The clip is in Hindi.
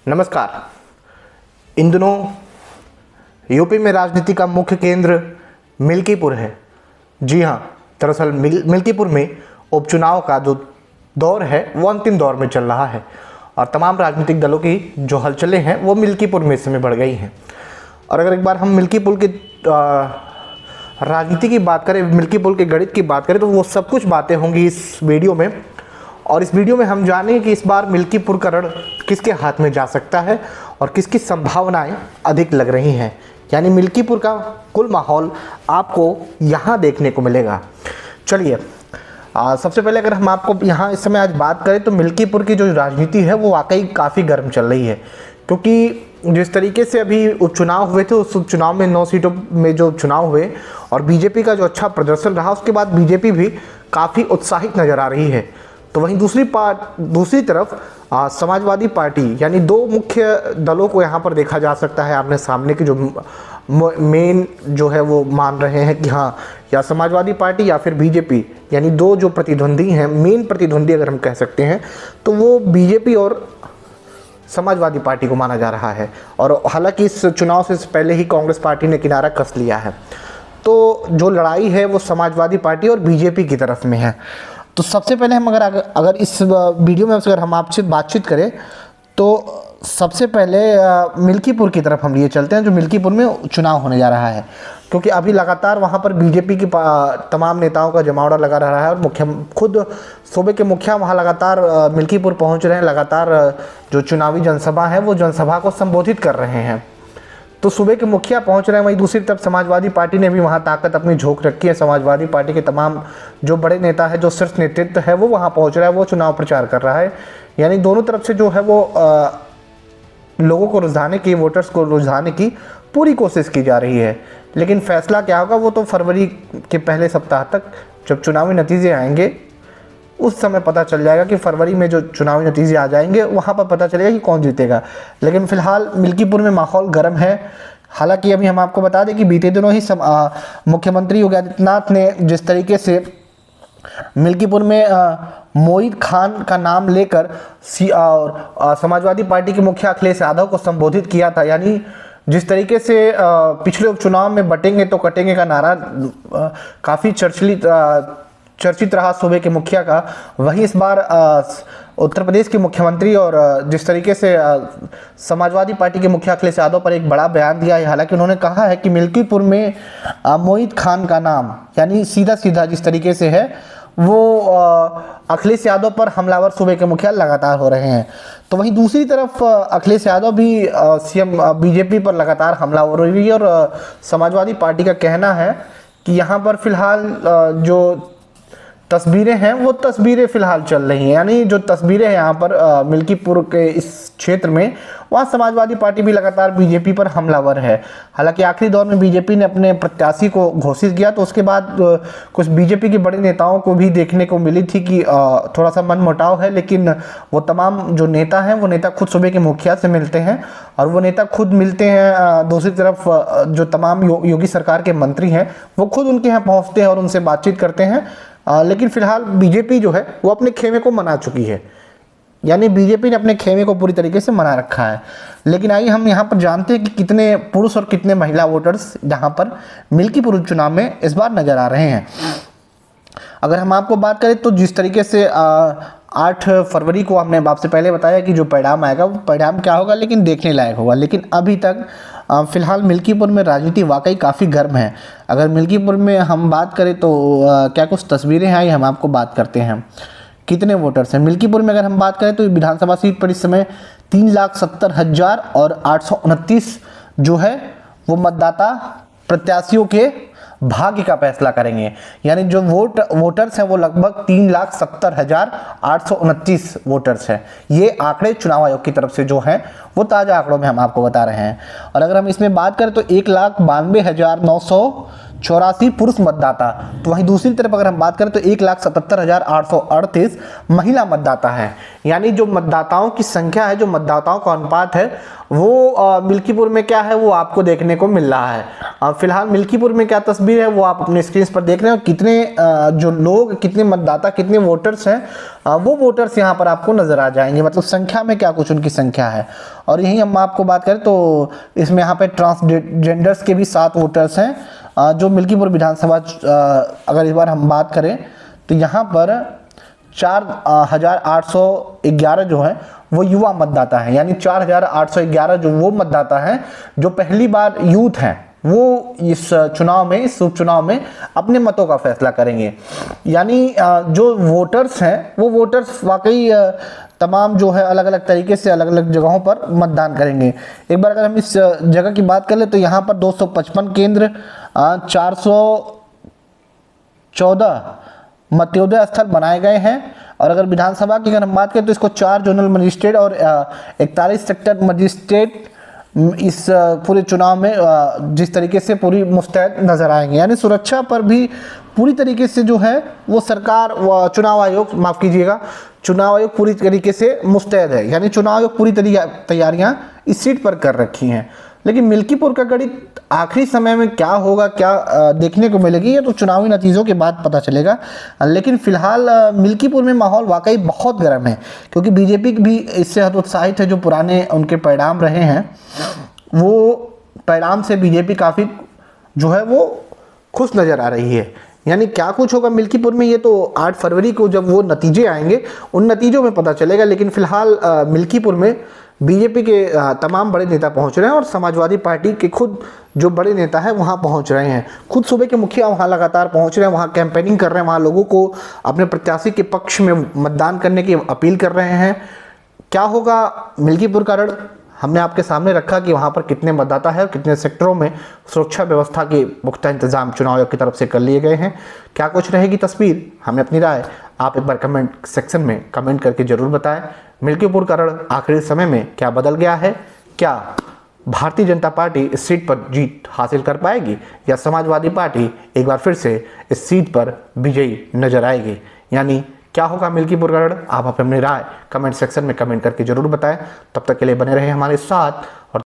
नमस्कार। इन दिनों यूपी में राजनीति का मुख्य केंद्र मिल्कीपुर है। जी हाँ, दरअसल मिल्कीपुर में उपचुनाव का जो दौर है वो अंतिम दौर में चल रहा है और तमाम राजनीतिक दलों की जो हलचलें हैं वो मिल्कीपुर में इस समय बढ़ गई हैं। और अगर एक बार हम मिल्कीपुर की राजनीति की बात करें, मिल्कीपुर के गणित की बात करें, तो वो सब कुछ बातें होंगी इस वीडियो में। और इस वीडियो में हम जानेंगे कि इस बार मिल्कीपुर का रण किसके हाथ में जा सकता है और किसकी संभावनाएं अधिक लग रही हैं। यानी मिल्कीपुर का कुल माहौल आपको यहाँ देखने को मिलेगा। चलिए, सबसे पहले अगर हम आपको यहाँ इस समय आज बात करें तो मिल्कीपुर की जो राजनीति है वो वाकई काफ़ी गर्म चल रही है, क्योंकि जिस तरीके से अभी उपचुनाव हुए थे, उस उपचुनाव में 9 सीटों में जो चुनाव हुए और बीजेपी का जो अच्छा प्रदर्शन रहा, उसके बाद बीजेपी भी काफ़ी उत्साहित नज़र आ रही है। तो वहीं दूसरी तरफ समाजवादी पार्टी, यानी दो मुख्य दलों को यहाँ पर देखा जा सकता है आमने सामने की, जो मेन जो है वो मान रहे हैं कि हाँ, या समाजवादी पार्टी या फिर बीजेपी, यानी दो जो प्रतिद्वंदी हैं, मेन प्रतिद्वंदी अगर हम कह सकते हैं, तो वो बीजेपी और समाजवादी पार्टी को माना जा रहा है। और हालांकि इस चुनाव से पहले ही कांग्रेस पार्टी ने किनारा कस लिया है, तो जो लड़ाई है वो समाजवादी पार्टी और बीजेपी की तरफ में है। तो सबसे पहले हम अगर इस वीडियो में अगर हम आपसे बातचीत करें तो सबसे पहले मिल्कीपुर की तरफ हम लिए चलते हैं, जो मिल्कीपुर में चुनाव होने जा रहा है, क्योंकि अभी लगातार वहां पर बीजेपी की तमाम नेताओं का जमावड़ा लगा रहा है और खुद सूबे के मुखिया वहां लगातार मिल्कीपुर पहुंच रहे हैं। लगातार जो चुनावी जनसभा है वो जनसभा को संबोधित कर रहे हैं। तो सूबे के मुखिया पहुंच रहे हैं, वहीं दूसरी तरफ समाजवादी पार्टी ने भी वहां ताकत अपनी झोंक रखी है। समाजवादी पार्टी के तमाम जो बड़े नेता है, जो शीर्ष नेतृत्व है, वो वहां पहुंच रहा है, वो चुनाव प्रचार कर रहा है। यानी दोनों तरफ से जो है वो लोगों को रुझाने की, वोटर्स को रुझाने की पूरी कोशिश की जा रही है। लेकिन फैसला क्या होगा वो तो फरवरी के पहले सप्ताह तक, जब चुनावी नतीजे आएंगे, उस समय पता चल जाएगा कि फरवरी में जो चुनावी नतीजे आ जाएंगे वहाँ पर पता चलेगा कि कौन जीतेगा। लेकिन फिलहाल मिल्कीपुर में माहौल गर्म है। हालांकि अभी हम आपको बता दें कि बीते दिनों ही मुख्यमंत्री योगी आदित्यनाथ ने जिस तरीके से मिल्कीपुर में मोईद खान का नाम लेकर और समाजवादी पार्टी के मुखिया अखिलेश यादव को संबोधित किया था, यानी जिस तरीके से पिछले उपचुनाव में बटेंगे तो कटेंगे का नारा काफ़ी चर्चित रहा सूबे के मुखिया का, वहीं इस बार उत्तर प्रदेश के मुख्यमंत्री और जिस तरीके से समाजवादी पार्टी के मुखिया अखिलेश यादव पर एक बड़ा बयान दिया है। हालांकि उन्होंने कहा है कि मिल्कीपुर में मोईद खान का नाम, यानी सीधा सीधा जिस तरीके से है वो अखिलेश यादव पर हमलावर सूबे के मुखिया लगातार हो रहे हैं। तो वहीं दूसरी तरफ अखिलेश यादव भी सीएम बीजेपी पर लगातार हमला हो रही है और समाजवादी पार्टी का कहना है कि यहाँ पर फिलहाल जो तस्वीरें हैं वो तस्वीरें फिलहाल चल रही हैं, यानी जो तस्वीरें हैं यहाँ पर मिल्कीपुर के इस क्षेत्र में, वहाँ समाजवादी पार्टी भी लगातार बीजेपी पर हमलावर है। हालांकि आखिरी दौर में बीजेपी ने अपने प्रत्याशी को घोषित किया, तो उसके बाद कुछ बीजेपी के बड़े नेताओं को भी देखने को मिली थी कि थोड़ा सा मनमुटाव है, लेकिन वो तमाम जो नेता हैं वो नेता खुद सूबे के मुखिया से मिलते हैं और वो नेता खुद मिलते हैं। दूसरी तरफ जो तमाम योगी सरकार के मंत्री हैं वो खुद उनके यहाँ पहुँचते हैं और उनसे बातचीत करते हैं। लेकिन फिलहाल बीजेपी जो है वो अपने खेमे को मना चुकी है, यानी बीजेपी ने अपने खेमे को पूरी तरीके से मना रखा है। लेकिन आइए हम यहाँ पर जानते हैं कि कितने पुरुष और कितने महिला वोटर्स यहाँ पर मिल्कीपुर चुनाव में इस बार नजर आ रहे हैं। अगर हम आपको बात करें तो जिस तरीके से 8 फरवरी को हमने आपसे पहले बताया कि जो परिणाम आएगा वो परिणाम क्या होगा, लेकिन देखने लायक होगा। लेकिन अभी तक फिलहाल मिल्कीपुर में राजनीति वाकई काफ़ी गर्म है। अगर मिल्कीपुर में हम बात करें तो क्या कुछ तस्वीरें हैं, हम आपको बात करते हैं कितने वोटर्स हैं मिल्कीपुर में। अगर हम बात करें तो विधानसभा सीट पर इस समय 3,70,000 और 829 जो है वो मतदाता प्रत्याशियों के भाग्य का फैसला करेंगे। यानी जो वोटर्स हैं वो लगभग 3,70,829 वोटर्स हैं। ये आंकड़े चुनाव आयोग की तरफ से जो हैं वो ताज़ा आंकड़ों में हम आपको बता रहे हैं। और अगर हम इसमें बात करें तो 1,92,900 84 पुरुष मतदाता। तो वहीं दूसरी तरफ अगर हम बात करें तो 1,77,838 महिला मतदाता है। यानी जो मतदाताओं की संख्या है, जो मतदाताओं का अनुपात है, वो मिल्कीपुर में क्या है वो आपको देखने को मिल रहा है। फिलहाल मिल्कीपुर में क्या तस्वीर है वो आप अपने स्क्रीन पर देख रहे हो। कितने जो लोग, कितने मतदाता, कितने वोटर्स हैं, वो वोटर्स यहाँ पर आपको नजर आ जाएंगे, मतलब संख्या में क्या कुछ उनकी संख्या है। और यही हम आपको बात करें तो इसमें यहाँ पे ट्रांसजेंडर्स के भी 7 वोटर्स हैं। जो मिल्कीपुर विधानसभा अगर इस बार हम बात करें तो यहाँ पर 4,811 जो है वो युवा मतदाता है। यानी 4,811 जो वो मतदाता हैं जो पहली बार यूथ हैं, वो इस चुनाव में, इस उपचुनाव में अपने मतों का फैसला करेंगे। यानी जो वोटर्स हैं वो वोटर्स वाकई तमाम जो है अलग अलग तरीके से अलग अलग जगहों पर मतदान करेंगे। एक बार अगर हम इस जगह की बात कर ले तो यहाँ पर 255 केंद्र, 414 मतदान स्थल बनाए गए हैं। और अगर विधानसभा की अगर हम बात करें तो इसको 4 जोनल मजिस्ट्रेट और 41 सेक्टर मजिस्ट्रेट इस पूरे चुनाव में जिस तरीके से पूरी मुस्तैद नजर आएंगे। यानी सुरक्षा पर भी पूरी तरीके से जो है वो सरकार, चुनाव आयोग, माफ कीजिएगा, चुनाव आयोग पूरी तरीके से मुस्तैद है। यानी चुनाव आयोग पूरी तैयारियां इस सीट पर कर रखी हैं। लेकिन मिल्कीपुर का गणित आखिरी समय में क्या होगा, क्या देखने को मिलेगी, ये तो चुनावी नतीजों के बाद पता चलेगा। लेकिन फिलहाल मिल्कीपुर में माहौल वाकई बहुत गर्म है, क्योंकि बीजेपी भी इससे हतोत्साहित है। जो पुराने उनके परिणाम रहे हैं वो परिणाम से बीजेपी काफ़ी जो है वो खुश नज़र आ रही है। यानी क्या कुछ होगा मिल्कीपुर में, ये तो 8 फरवरी को जब वो नतीजे आएंगे उन नतीजों में पता चलेगा। लेकिन फिलहाल मिल्कीपुर में बीजेपी के तमाम बड़े नेता पहुंच रहे हैं और समाजवादी पार्टी के खुद जो बड़े नेता हैं वहां पहुंच रहे हैं। खुद सूबे के मुखिया वहां लगातार पहुंच रहे हैं, वहां कैंपेनिंग कर रहे हैं, वहां लोगों को अपने प्रत्याशी के पक्ष में मतदान करने की अपील कर रहे हैं। क्या होगा मिल्कीपुर का रण, हमने आपके सामने रखा कि वहां पर कितने मतदाता है और कितने सेक्टरों में सुरक्षा व्यवस्था के पुख्ता इंतजाम चुनाव आयोग की तरफ से कर लिए गए हैं। क्या कुछ रहेगी तस्वीर, हमें अपनी राय आप एक बार कमेंट सेक्शन में कमेंट करके जरूर बताएं। मिल्कीपुर का रण आखिरी समय में क्या बदल गया है? क्या भारतीय जनता पार्टी इस सीट पर जीत हासिल कर पाएगी या समाजवादी पार्टी एक बार फिर से इस सीट पर विजयी नजर आएगी? यानी क्या होगा मिल्कीपुर का रण, आप अपनी राय कमेंट सेक्शन में कमेंट करके जरूर बताएं। तब तक के लिए बने रहे हमारे साथ और